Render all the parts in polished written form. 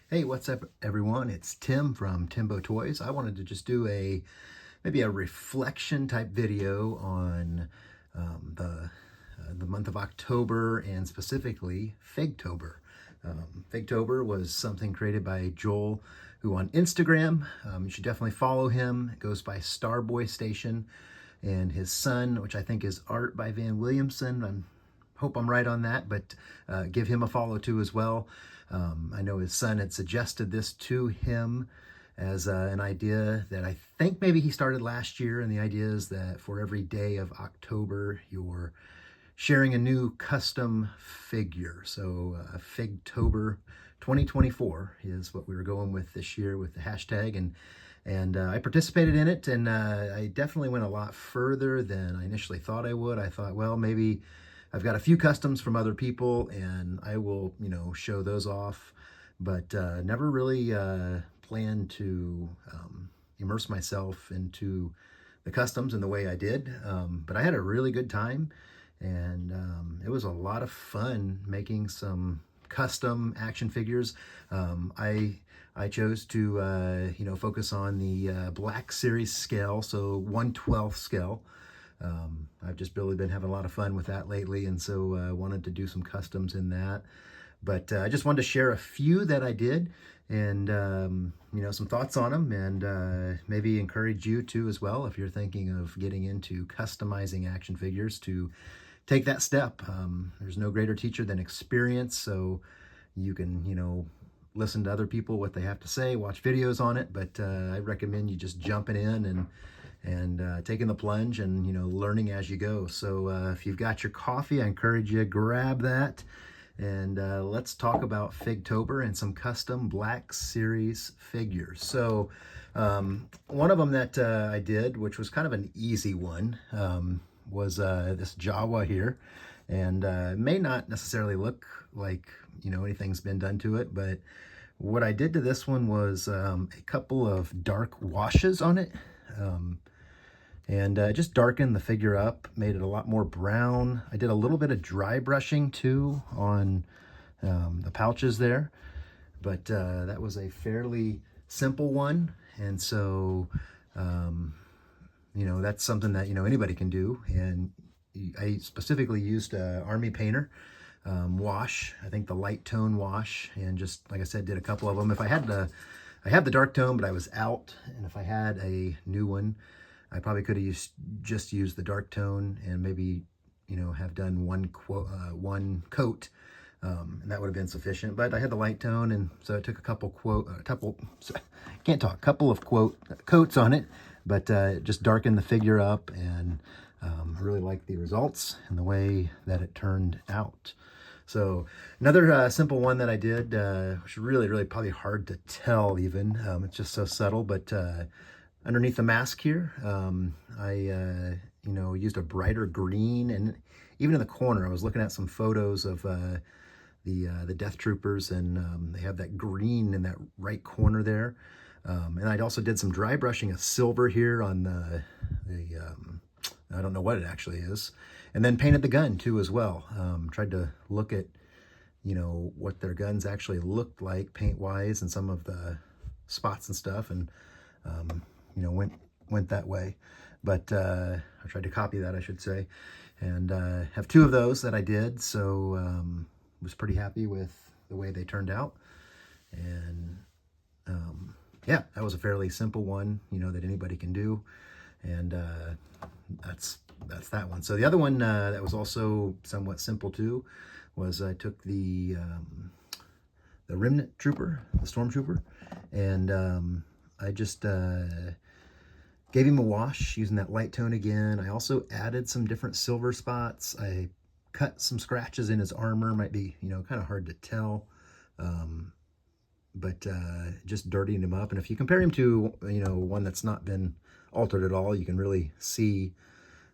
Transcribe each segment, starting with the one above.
Hey, what's up, everyone? It's Tim from Timbo Toys. I wanted to just do maybe a reflection type video on the month of October and specifically Figtober. Figtober was something created by Joel, who on Instagram, you should definitely follow him. It goes by Starboy Station, and his son, which I think is Art by Van Williamson. Hope I'm right on that, but give him a follow too as well. I know his son had suggested this to him as an idea that I think maybe he started last year, and the idea is that for every day of October, you're sharing a new custom figure. So Figtober 2024 is what we were going with this year with the hashtag, and I participated in it, and I definitely went a lot further than I initially thought I would. I thought, well, maybe I've got a few customs from other people and I will, show those off, but never really planned to immerse myself into the customs in the way I did. But I had a really good time, and it was a lot of fun making some custom action figures. I chose to, focus on the Black Series scale, so 1/12 scale. I've just really been having a lot of fun with that lately, and so I wanted to do some customs in that. But I just wanted to share a few that I did, and some thoughts on them, and maybe encourage you to as well if you're thinking of getting into customizing action figures to take that step. There's no greater teacher than experience, so you can listen to other people, what they have to say, watch videos on it, but I recommend you just jumping in and taking the plunge and learning as you go. So if you've got your coffee, I encourage you to grab that, and let's talk about Figtober and some custom Black Series figures. So one of them that I did, which was kind of an easy one, was this Jawa here, and it may not necessarily look like anything's been done to it, but what I did to this one was a couple of dark washes on it. And just darkened the figure up, made it a lot more brown. I did a little bit of dry brushing too on the pouches there, but that was a fairly simple one, and so that's something that anybody can do. And I specifically used Army Painter wash, I think the light tone wash, and just like I said, did a couple of them. If I had I have the dark tone, but I was out, and if I had a new one, I probably could have just used the dark tone and maybe, have done one coat, and that would have been sufficient. But I had the light tone, and so I took a couple of coats on it, but just darkened the figure up, and I really like the results and the way that it turned out. So another simple one that I did, which really probably hard to tell even, it's just so subtle, but underneath the mask here, I used a brighter green, and even in the corner, I was looking at some photos of the Death Troopers, and they have that green in that right corner there. And I also did some dry brushing of silver here on the I don't know what it actually is, and then painted the gun too as well. Tried to look at what their guns actually looked like paint wise and some of the spots and stuff, and went that way. But I tried to copy that, I should say, and have two of those that I did, so was pretty happy with the way they turned out. And yeah, that was a fairly simple one, that anybody can do, and that's that one. So the other one that was also somewhat simple too was I took the Remnant Trooper, the Stormtrooper, and I just gave him a wash using that light tone again. I also added some different silver spots. I cut some scratches in his armor. Might be, kind of hard to tell, but just dirtying him up. And if you compare him to, one that's not been altered at all, you can really see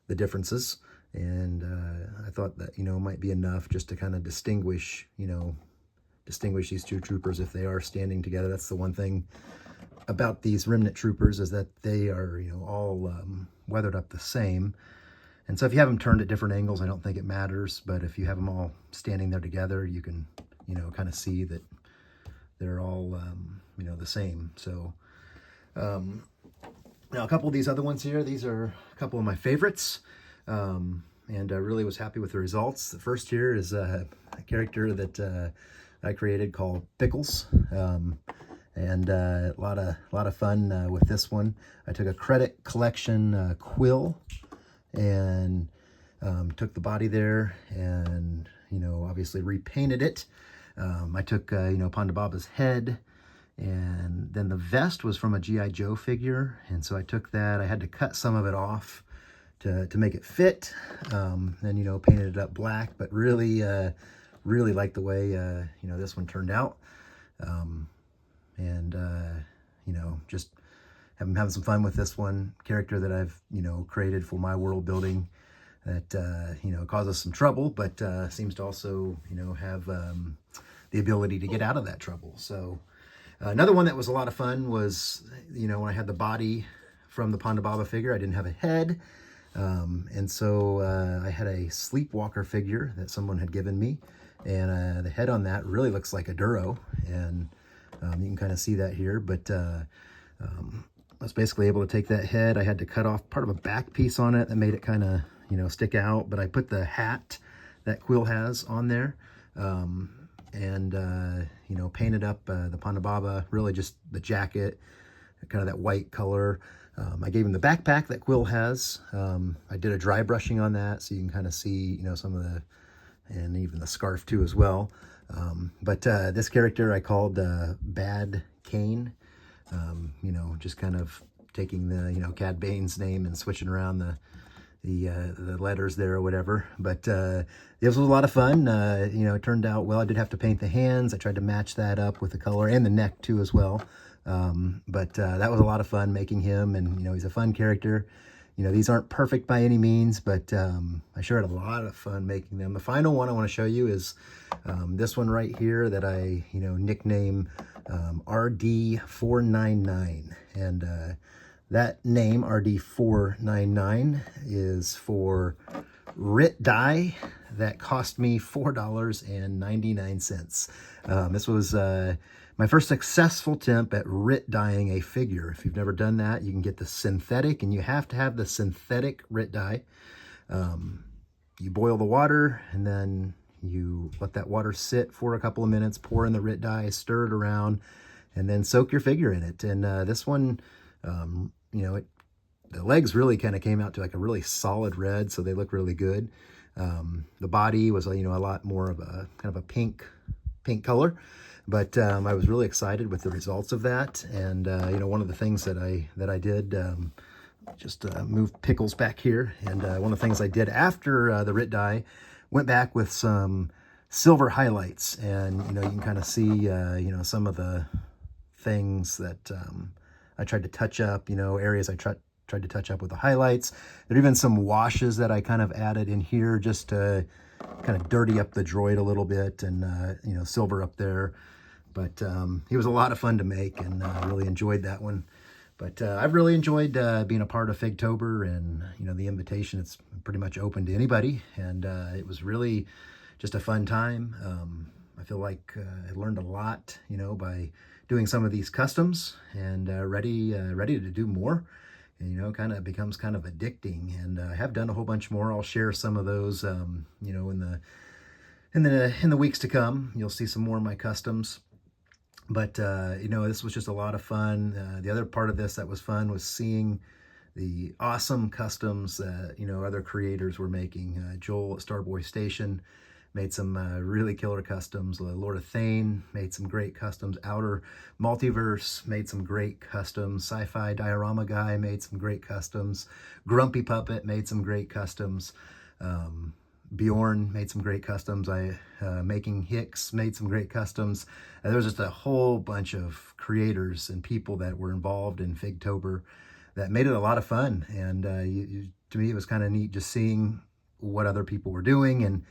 the differences. And I thought that, might be enough just to kind of distinguish these two troopers if they are standing together. That's the one thing about these Remnant Troopers, is that they are, all weathered up the same. And so if you have them turned at different angles, I don't think it matters. But if you have them all standing there together, you can, kind of see that they're all, the same. So now a couple of these other ones here, these are a couple of my favorites. And I really was happy with the results. The first here is a character that I created called Pickles. And a lot of fun with this one. I took a credit collection quill and took the body there and, obviously repainted it. I took, Ponda Baba's head, and then the vest was from a G.I. Joe figure. And so I took that. I had to cut some of it off to make it fit. Then, painted it up black, but really liked the way, this one turned out. Just having some fun with this one character that I've, created for my world building that, causes some trouble, but seems to also, have the ability to get out of that trouble. So another one that was a lot of fun was, when I had the body from the Ponda Baba figure, I didn't have a head. And so I had a Sleepwalker figure that someone had given me, and the head on that really looks like a Duro, and you can kind of see that here, but I was basically able to take that head. I had to cut off part of a back piece on it that made it kind of, stick out, but I put the hat that Quill has on there, and painted up the Ponda Baba, really just the jacket, kind of that white color. I gave him the backpack that Quill has. I did a dry brushing on that, so you can kind of see, some of the, and even the scarf too as well. But this character I called Bad Kane. Just kind of taking the, Cad Bane's name and switching around the letters there or whatever. But this was a lot of fun. It turned out well. I did have to paint the hands. I tried to match that up with the color, and the neck too as well. But that was a lot of fun making him, and he's a fun character. These aren't perfect by any means, but I sure had a lot of fun making them. The final one I want to show you is this one right here that I nickname RD499, and that name RD499 is for RIT die that cost me $4.99. This was my first successful attempt at RIT dyeing a figure. If you've never done that, you can get the synthetic, and you have to have the synthetic RIT dye. You boil the water, and then you let that water sit for a couple of minutes, pour in the RIT dye, stir it around, and then soak your figure in it. And this one, the legs really kind of came out to like a really solid red, so they look really good. The body was, a lot more of a kind of a pink color. But I was really excited with the results of that, and one of the things that I did, just move Pickles back here, and one of the things I did after the RIT dye, went back with some silver highlights, and you can kind of see some of the things that I tried to touch up, areas I tried to touch up with the highlights. There are even some washes that I kind of added in here just to kind of dirty up the droid a little bit, and silver up there. But he was a lot of fun to make, and I really enjoyed that one. But I've really enjoyed being a part of Figtober, and the invitation, it's pretty much open to anybody, and it was really just a fun time. I feel like I learned a lot, by doing some of these customs, and ready to do more. And, kind of becomes kind of addicting, and I have done a whole bunch more. I'll share some of those, in the weeks to come. You'll see some more of my customs. But, this was just a lot of fun. The other part of this that was fun was seeing the awesome customs that, other creators were making. Joel at Starboy Station made some really killer customs. Lord of Thane made some great customs. Outer Multiverse made some great customs. Sci-Fi Diorama Guy made some great customs. Grumpy Puppet made some great customs. Bjorn made some great customs. Making Hicks made some great customs. There was just a whole bunch of creators and people that were involved in Figtober that made it a lot of fun. And to me, it was kind of neat just seeing what other people were doing, and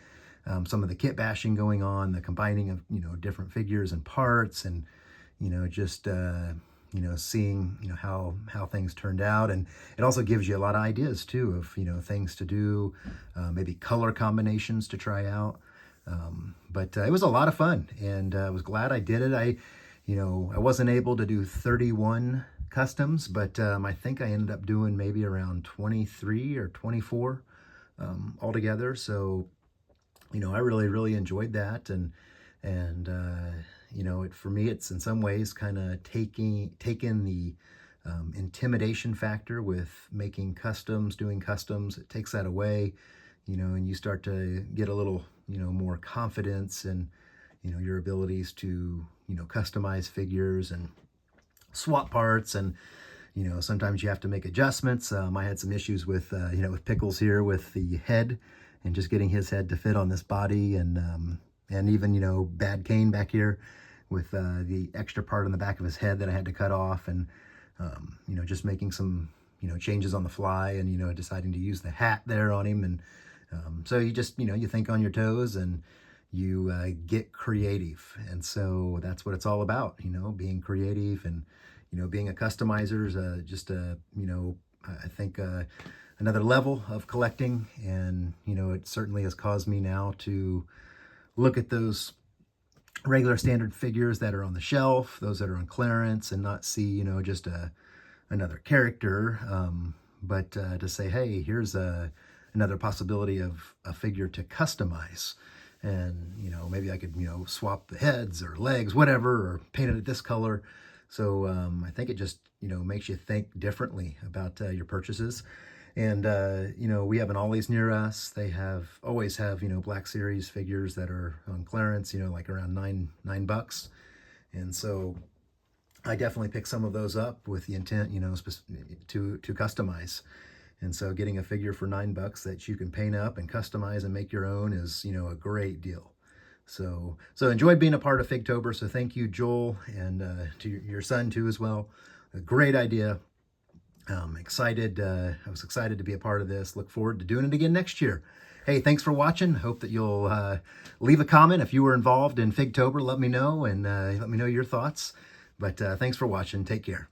some of the kit bashing going on, the combining of different figures and parts, and just seeing how things turned out. And it also gives you a lot of ideas too of things to do, maybe color combinations to try out. But it was a lot of fun, and I was glad I did it. I wasn't able to do 31 customs, but I think I ended up doing maybe around 23 or 24 altogether. So, I really, really enjoyed that. And for me, it's in some ways kind of taken the intimidation factor with making customs, doing customs. It takes that away, and you start to get a little, more confidence in, your abilities to, customize figures and swap parts. And, sometimes you have to make adjustments. I had some issues with, with Pickles here with the head and just getting his head to fit on this body. And even, Bad Cane back here with the extra part on the back of his head that I had to cut off. And, just making some, changes on the fly and, deciding to use the hat there on him. And so you just, you think on your toes and you get creative. And so that's what it's all about, being creative and, being a customizer is just I think another level of collecting. And, it certainly has caused me now to look at those regular standard figures that are on the shelf, those that are on clearance, and not see, just another character, but to say, hey, here's another possibility of a figure to customize. And, maybe I could, swap the heads or legs, whatever, or paint it at this color. So I think it just, makes you think differently about your purchases. And, we have an Ollie's near us. They always have, Black Series figures that are on clearance, like around $9. And so I definitely pick some of those up with the intent, to customize. And so getting a figure for $9 that you can paint up and customize and make your own is, a great deal. So enjoyed being a part of Figtober. So thank you, Joel, and to your son too as well. A great idea. Excited. I was excited to be a part of this. Look forward to doing it again next year. Hey, thanks for watching. Hope that you'll leave a comment if you were involved in Figtober. Let me know and let me know your thoughts. But thanks for watching. Take care.